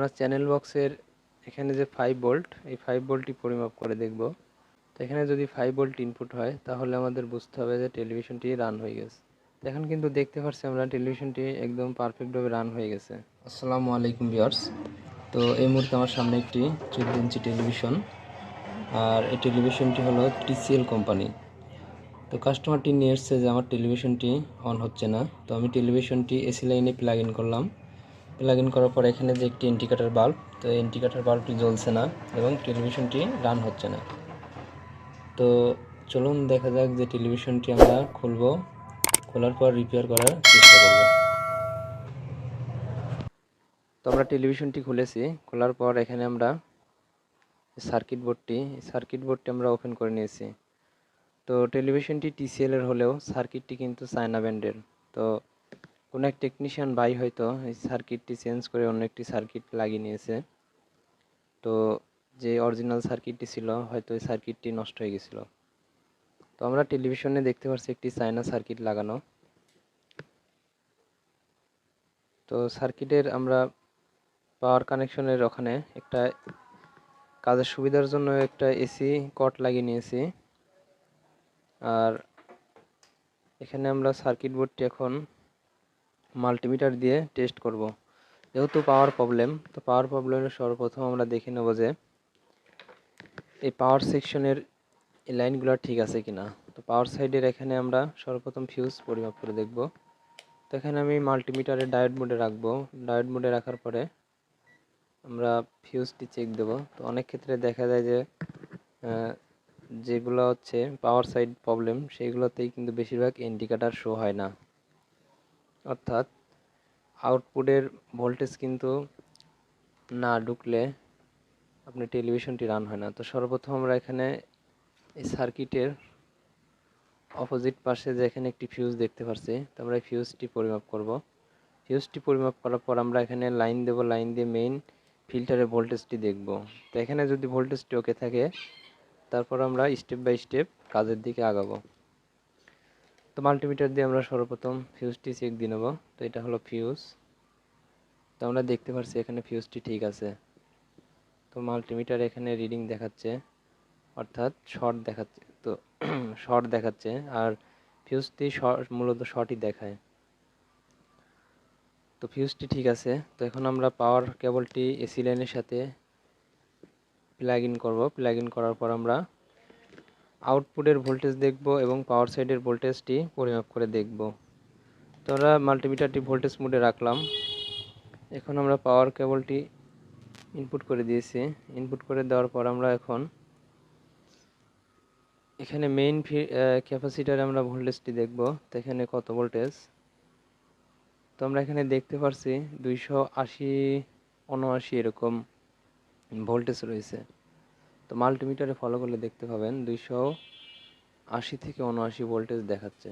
আমরা চ্যানেল বক্সের এখানে যে 5 ভোল্ট, এই 5 ভোল্টটি পরিমাপ করে দেখব। তো এখানে যদি 5 ভোল্ট ইনপুট হয় তাহলে আমাদের বুঝতে হবে যে টেলিভিশনটি রান হয়ে গেছে। তো এখন কিন্তু দেখতে পাচ্ছি আমরা টেলিভিশনটি একদম পারফেক্টভাবে রান হয়ে গেছে। আসসালামু আলাইকুম ভিউয়ার্স। তো এই মুহূর্তে আমার সামনে একটি 14 ইঞ্চি টেলিভিশন, আর এই টেলিভিশনটি হলো TCL কোম্পানি। তো কাস্টমারটি নিয়ে এসছে যে আমার টেলিভিশনটি অন হচ্ছে না। তো আমি টেলিভিশনটি এসি লাইনে প্লাগ ইন করলাম। প্লাগ ইন করার পর এখানে যে একটি ইন্ডিকেটর বাল্ব, তো এই ইন্ডিকেটর বাল্বটি জ্বলছে না এবং টেলিভিশনটি রান হচ্ছে না। তো চলুন দেখা যাক যে টেলিভিশনটি আমরা খুলবো, খোলার পর রিপেয়ার করার চেষ্টা করব। তো আমরা টেলিভিশনটি খুলেছি, খোলার পর এখানে আমরা সার্কিট বোর্ডটি আমরা ওপেন করে নিয়েছি। তো টেলিভিশনটি TCL এর হলেও সার্কিটটি কিন্তু চায়না ব্র্যান্ডের। তো কোনো এক টেকনিশিয়ান ভাই হয়তো এই সার্কিটটি চেঞ্জ করে অন্য একটি সার্কিট লাগিয়ে নিয়েছে। তো যে অরিজিনাল সার্কিটটি ছিল হয়তো এই সার্কিটটি নষ্ট হয়ে গেছিল। তো আমরা টেলিভিশনে দেখতে পাচ্ছি একটি চায়না সার্কিট লাগানো। তো সার্কিটের আমরা পাওয়ার কানেকশনের ওখানে একটা কাজের সুবিধার জন্য একটা এসি কট লাগিয়ে নিয়েছি। আর এখানে আমরা সার্কিট বোর্ডটি এখন মাল্টিমিটার দিয়ে টেস্ট করব। যেহেতু পাওয়ার প্রবলেম, তো পাওয়ার প্রবলেমের সর্বপ্রথম আমরা দেখে নেব যে এই পাওয়ার সেকশনের এই লাইনগুলো ঠিক আছে কিনা। তো পাওয়ার সাইডের এখানে আমরা সর্বপ্রথম ফিউজ পরিমাপ করে দেখব। তো এখানে আমি মাল্টিমিটারে ডায়োড মোডে রাখবো। ডায়োড মোডে রাখার পরে আমরা ফিউজটি চেক দেব। তো অনেক ক্ষেত্রে দেখা যায় যে যেগুলো হচ্ছে পাওয়ার সাইড প্রবলেম সেইগুলোতেই কিন্তু বেশিরভাগ ইন্ডিকেটার শো হয় না, অর্থাৎ আউটপুটের ভোল্টেজ কিন্তু না ঢুকলে আপনার টেলিভিশনটি রান হয় না। তো সর্বপ্রথম আমরা এখানে এই সার্কিটের অপোজিট পাশে যে এখানে একটি ফিউজ দেখতে পাচ্ছি, তো আমরা এই ফিউজটি পরিমাপ করব। ফিউজটি পরিমাপ করার পর আমরা এখানে লাইন দেব, লাইন দিয়ে মেইন ফিল্টারের ভোল্টেজটি দেখব। তো এখানে যদি ভোল্টেজটি ওকে থাকে তারপর আমরা স্টেপ বাই স্টেপ কাজের দিকে আগাবো। তো মাল্টিমিটার দিয়ে আমরা সর্বপ্রথম ফিউজটি চেক দিয়ে নেব। তো এটা হলো ফিউজ। তো আমরা দেখতে পাচ্ছি এখানে ফিউজটি ঠিক আছে। তো মাল্টিমিটার এখানে রিডিং দেখাচ্ছে, অর্থাৎ শর্ট দেখাচ্ছে। তো শর্ট দেখাচ্ছে, আর ফিউজটি মূলত শর্টই দেখায়। তো ফিউজটি ঠিক আছে। তো এখন আমরা পাওয়ার কেবলটি এসি লাইনের সাথে প্লাগ ইন করব। প্লাগ ইন করার পর আমরা আউটপুটের ভোল্টেজ দেখব এবং পাওয়ার সাইডের ভোল্টেজটি পরিমাপ করে দেখব। তো আমরা মাল্টিমিটারটি ভোল্টেজ মোডে রাখলাম। এখন আমরা পাওয়ার কেবলটি ইনপুট করে দিয়েছি। ইনপুট করে দেওয়ার পর আমরা এখন এখানে মেইন ক্যাপাসিটারে আমরা ভোল্টেজটি দেখব। তো এখানে কত ভোল্টেজ, তো আমরা এখানে দেখতে পাচ্ছি 280 79 এরকম ভোল্টেজ রয়েছে। তো মাল্টিমিটারে ফলো করলে দেখতে পাবেন 280 থেকে 79 ভোল্টেজ দেখাচ্ছে।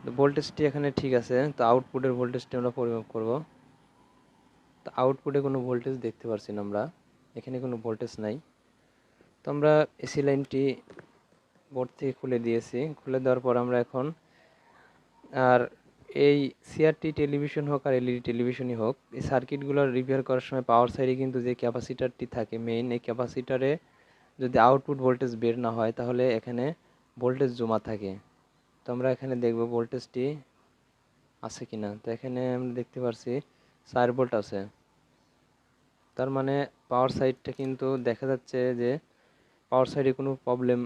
তো ভোল্টেজটি এখানে ঠিক আছে। তো আউটপুটের ভোল্টেজটি আমরা পরিমাপ করব। তো আউটপুটে কোনো ভোল্টেজ দেখতে পাচ্ছি না, আমরা এখানে কোনো ভোল্টেজ নাই। তো আমরা এসি লাইনটি বোর্ড থেকে খুলে দিয়েছি। খুলে দেওয়ার পর আমরা এখন আর এই সিআরটি টেলিভিশন হোক আর এলইডি টেলিভিশনই হোক, এই সার্কিটগুলো রিপেয়ার করার সময় পাওয়ার সাইডে কিন্তু যে ক্যাপাসিটারটি থাকে মেইন, এই ক্যাপাসিটারে যদি আউটপুট ভোল্টেজ বের না হয় তাহলে এখানে ভোল্টেজ জমা থাকে। তো আমরা এখানে দেখব ভোল্টেজটি আছে কিনা। তো এখানে আমরা দেখতে পাচ্ছি 4 ভোল্ট আছে। তার মানে পাওয়ার সাইডটা কিন্তু দেখা যাচ্ছে যে পাওয়ার সাইডে কোনো প্রবলেম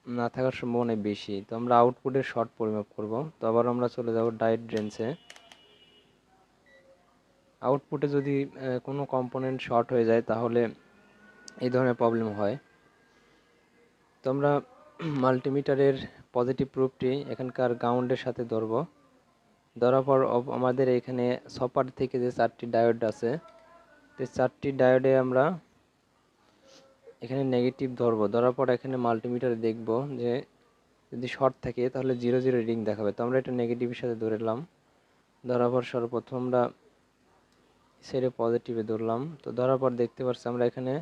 না থাকার সম্ভাবনা বেশি। তো আমরা আউটপুটের শর্ট পরিমাপ করব। তো আবার আমরা চলে যাব ডায়োড রেঞ্জে। আউটপুটে যদি কোনো কম্পোনেন্ট শর্ট হয়ে যায় তাহলে এই ধরনের প্রবলেম হয়। তো আমরা মাল্টিমিটারের পজিটিভ প্রুফটি এখানকার গ্রাউন্ডের সাথে ধরব। ধরার পর আমাদের এখানে সপার থেকে যে 4টি ডায়োড আছে, তো 4টি ডায়োডে আমরা এখানে নেগেটিভ ধরবো। ধরার পর এখানে মাল্টিমিটারে দেখব যে যদি শর্ট থাকে তাহলে 0 0 রিডিং দেখাবে। তো আমরা এটা নেগেটিভের সাথে ধরলাম। ধরার পর সর্বপ্রথম আমরা সেরে পজিটিভে ধরলাম। তো ধরার পর দেখতে পাচ্ছি আমরা এখানে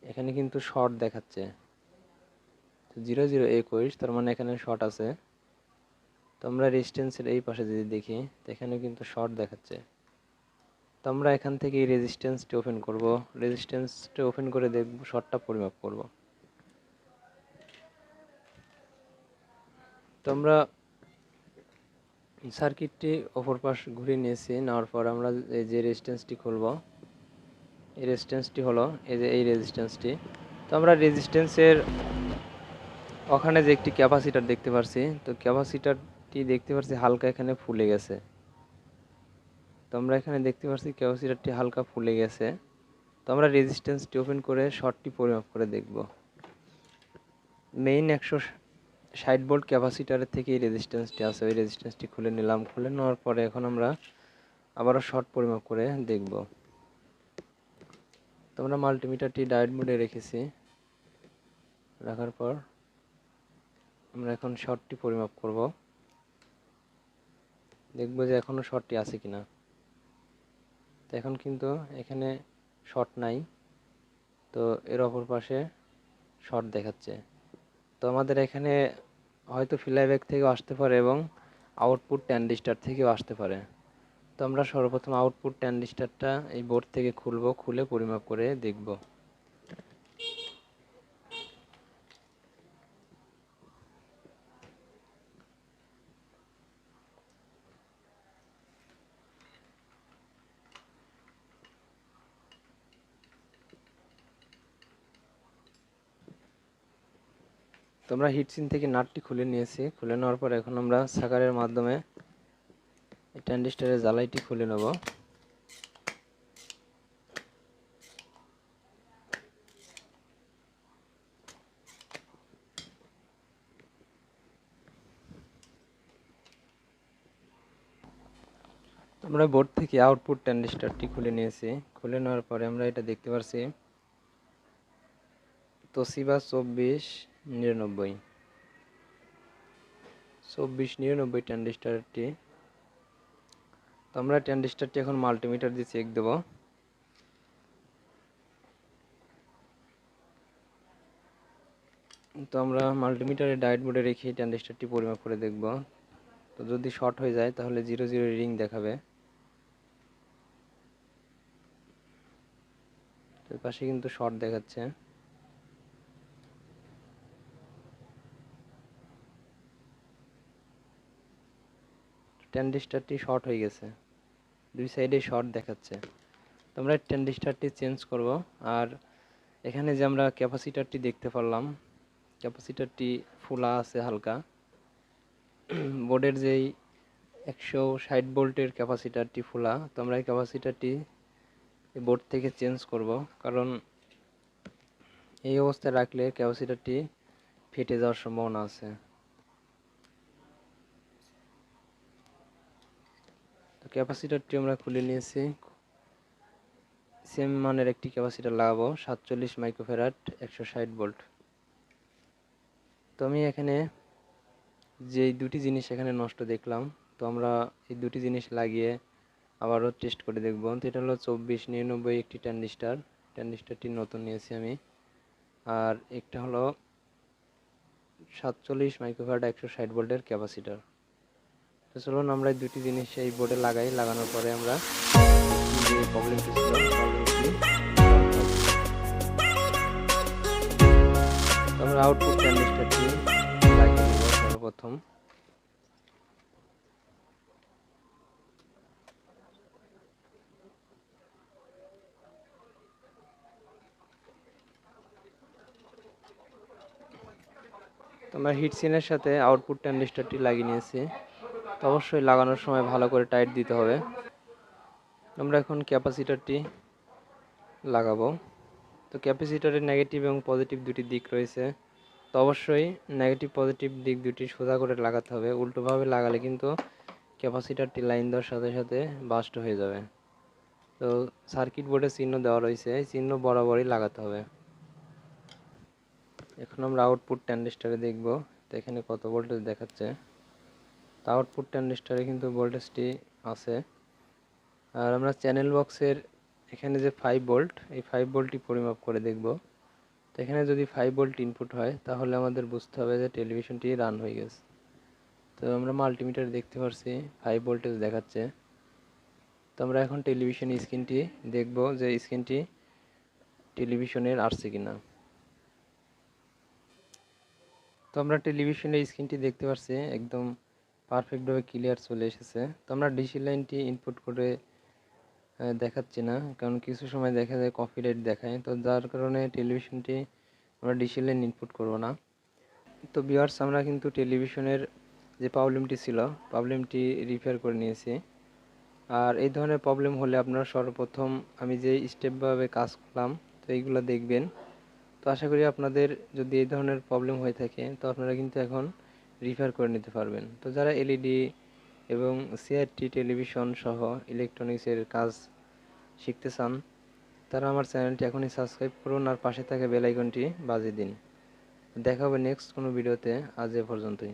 এখানে কিন্তু শর্ট দেখাচ্ছে। তো 0 0 21, তার মানে এখানে শর্ট আছে। তো আমরা রেজিস্ট্যান্সের এই পাশে যদি দেখি তো এখানে কিন্তু শর্ট দেখাচ্ছে। তো আমরা এখান থেকে এই রেজিস্ট্যান্সটি ওপেন করব, রেজিস্ট্যান্সটা ওপেন করে দেখব, শর্টটা পরিমাপ করব। তো আমরা সার্কিটটি অপর পাশ ঘুরিয়ে নিয়েছি, নেওয়ার পর আমরা এই যে রেজিস্ট্যান্সটি খুলব, এই রেজিস্ট্যান্সটি হলো এই যে এই রেজিস্ট্যান্সটি। তো আমরা রেজিস্ট্যান্সের ওখানে যে একটি ক্যাপাসিটার দেখতে পাচ্ছি, তো ক্যাপাসিটারটি দেখতে পাচ্ছি হালকা এখানে ফুলে গেছে। তো আমরা এখানে দেখতে পাচ্ছি ক্যাপাসিটারটি হালকা ফুলে গেছে। তো আমরা রেজিস্ট্যান্সটি ওপেন করে শর্টটি পরিমাপ করে দেখব। মেইন 160 ভোল্ট ক্যাপাসিটারের থেকে এই রেজিস্ট্যান্সটি আছে, ওই রেজিস্ট্যান্সটি খুলে নিলাম। খুলে নেওয়ার পরে এখন আমরা আবারও শর্ট পরিমাপ করে দেখব। তো আমরা মাল্টিমিটারটি ডায়োড মোডে রেখেছি, রাখার পর আমরা এখন শর্টটি পরিমাপ করব, দেখব যে এখনো শর্টটি আছে কিনা। তো এখন কিন্তু এখানে শর্ট নাই, তো এর অপর পাশে শর্ট দেখাচ্ছে। তো আমাদের এখানে হয়তো ফ্লাইব্যাক থেকেও আসতে পারে এবং আউটপুট ট্রানজিস্টর থেকেও আসতে পারে। তো আমরা সর্বপ্রথম আউটপুট ট্রানজিস্টরটা এই বোর্ড থেকে খুলব, খুলে পরিমাপ করে দেখব। তো আমরা হিটসিন থেকে নাটটি খুলে নিয়েছি, খুলে নেওয়ার পর এখন আমরা সাকারের মাধ্যমে এই ট্রানজিস্টরের জ্বালাইটি খুলে নেব। আমরা বোর্ড থেকে আউটপুট ট্রানজিস্টরটি খুলে নিয়েছি, খুলে নেওয়ার পরে আমরা এটা দেখতে পাচ্ছি তোশিবা 2499 ট্রানজিস্টরটি। তো আমরা ট্রানজিস্টরটি এখন মাল্টিমিটার দিয়ে চেক দেব। তো আমরা মাল্টিমিটারে ডায়োড মোডে রেখে ট্রানজিস্টরটি পরিমাপ করে দেখব। তো যদি শর্ট হয়ে যায় তাহলে 00 রিডিং দেখাবে। তো পাশে কিন্তু শর্ট দেখাচ্ছে। ট্রানজিস্টরটি শর্ট হয়ে গেছে, দুই সাইডে শর্ট দেখাচ্ছে। তো আমরা ট্রানজিস্টরটি চেঞ্জ করব। আর এখানে যে আমরা ক্যাপাসিটারটি দেখতে পারলাম, ক্যাপাসিটারটি ফুলা আছে হালকা। বোর্ডের যেই 160 ভোল্টের ক্যাপাসিটারটি ফুলা, তো আমরা এই ক্যাপাসিটারটি বোর্ড থেকে চেঞ্জ করব, কারণ এই অবস্থায় রাখলে ক্যাপাসিটারটি ফেটে যাওয়ার সম্ভাবনা আছে। তো ক্যাপাসিটারটি আমরা খুলে নিয়েছি, সেম মানের একটি ক্যাপাসিটার লাগাবো 47 মাইক্রোফ্যারাড 160 ভোল্ট। তো আমি এখানে যে দুটি জিনিস এখানে নষ্ট দেখলাম, তো আমরা এই দুটি জিনিস লাগিয়ে আবারও টেস্ট করে দেখব। তো এটা হলো 2499 একটি ট্রানজিস্টরটি নতুন নিয়েছি আমি। আর একটা হলো 47 মাইক্রোফ্যারাড 160 ভোল্টের ক্যাপাসিটার। তো চলুন আমরা এই দুটি জিনিস এই বোর্ডে লাগাই, লাগানোর পরে আমরা যে প্রবলেমটি ছিল প্রবলেমটি আমরা আউটপুট ট্রানজিস্টরটি লাগিয়ে নেব সর্বপ্রথম। তো আমরা হিটসিনের সাথে আউটপুট ট্রানজিস্টরটি লাগিয়ে নিয়েছি। তো অবশ্যই লাগানোর সময় ভালো করে টাইট দিতে হবে। আমরা এখন ক্যাপাসিটরটি লাগাবো। তো ক্যাপাসিটরের নেগেটিভ এবং পজিটিভ দুটি দিক রয়েছে, তো অবশ্যই নেগেটিভ পজিটিভ দিক দুটি সোজা করে লাগাতে হবে। উল্টোভাবে লাগালে কিন্তু ক্যাপাসিটরটি লাইন দেওয়ার সাথে সাথে বাস্ট হয়ে যাবে। তো সার্কিট বোর্ডে চিহ্ন দেওয়া রয়েছে, এই চিহ্ন বরাবরই লাগাতে হবে। এখন আমরা আউটপুট ট্রানজিস্টরে দেখব, তো এখানে কত ভোল্টেজ দেখাচ্ছে। তো আউটপুট ট্রানজিস্টরে কিন্তু ভোল্টেজটি আছে। আর আমরা চ্যানেল বক্সের এখানে যে 5 ভোল্ট, এই 5 ভোল্টটি পরিমাপ করে দেখব। তো এখানে যদি 5 ভোল্ট ইনপুট হয় তাহলে আমাদের বুঝতে হবে যে টেলিভিশনটি রান হয়ে গেছে। তো আমরা মাল্টিমিটারে দেখতে পাচ্ছি 5 ভোল্টেজ দেখাচ্ছে। তো আমরা এখন টেলিভিশন স্ক্রিনটি দেখব যে স্ক্রিনটি টেলিভিশনের আসছে কিনা। তো আমরা টেলিভিশনের স্ক্রিনটি দেখতে পাচ্ছি একদম পারফেক্টভাবে ক্লিয়ার চলে এসেছে। তো আমরা ডিসি লাইনটি ইনপুট করে দেখাচ্ছি না, কারণ কিছু সময় দেখা যায় কপিরাইট দেখায়, তো যার কারণে টেলিভিশনটি আমরা ডিসি লাইন ইনপুট করব না। তো ভিউয়ার্স, আমরা কিন্তু টেলিভিশনের যে প্রবলেমটি ছিল প্রবলেমটি রিপেয়ার করে নিয়েছি। আর এই ধরনের প্রবলেম হলে আপনারা সর্বপ্রথম আমি যে স্টেপভাবে কাজ করলাম তো এইগুলো দেখবেন। তো আশা করি আপনাদের যদি এই ধরনের প্রবলেম হয়ে থাকে তো আপনারা কিন্তু এখন রিপেয়ার করে নিতে পারবেন। তো যারা এলইডি এবং সিআরটি টেলিভিশন সহ ইলেকট্রনিক্সের কাজ শিখতে চান তারা আমার চ্যানেলটি এখনই সাবস্ক্রাইব করুন আর পাশে থাকা বেল আইকনটি বাজিয়ে দিন। দেখা হবে নেক্সট কোনো ভিডিওতে। আজ এ পর্যন্তই।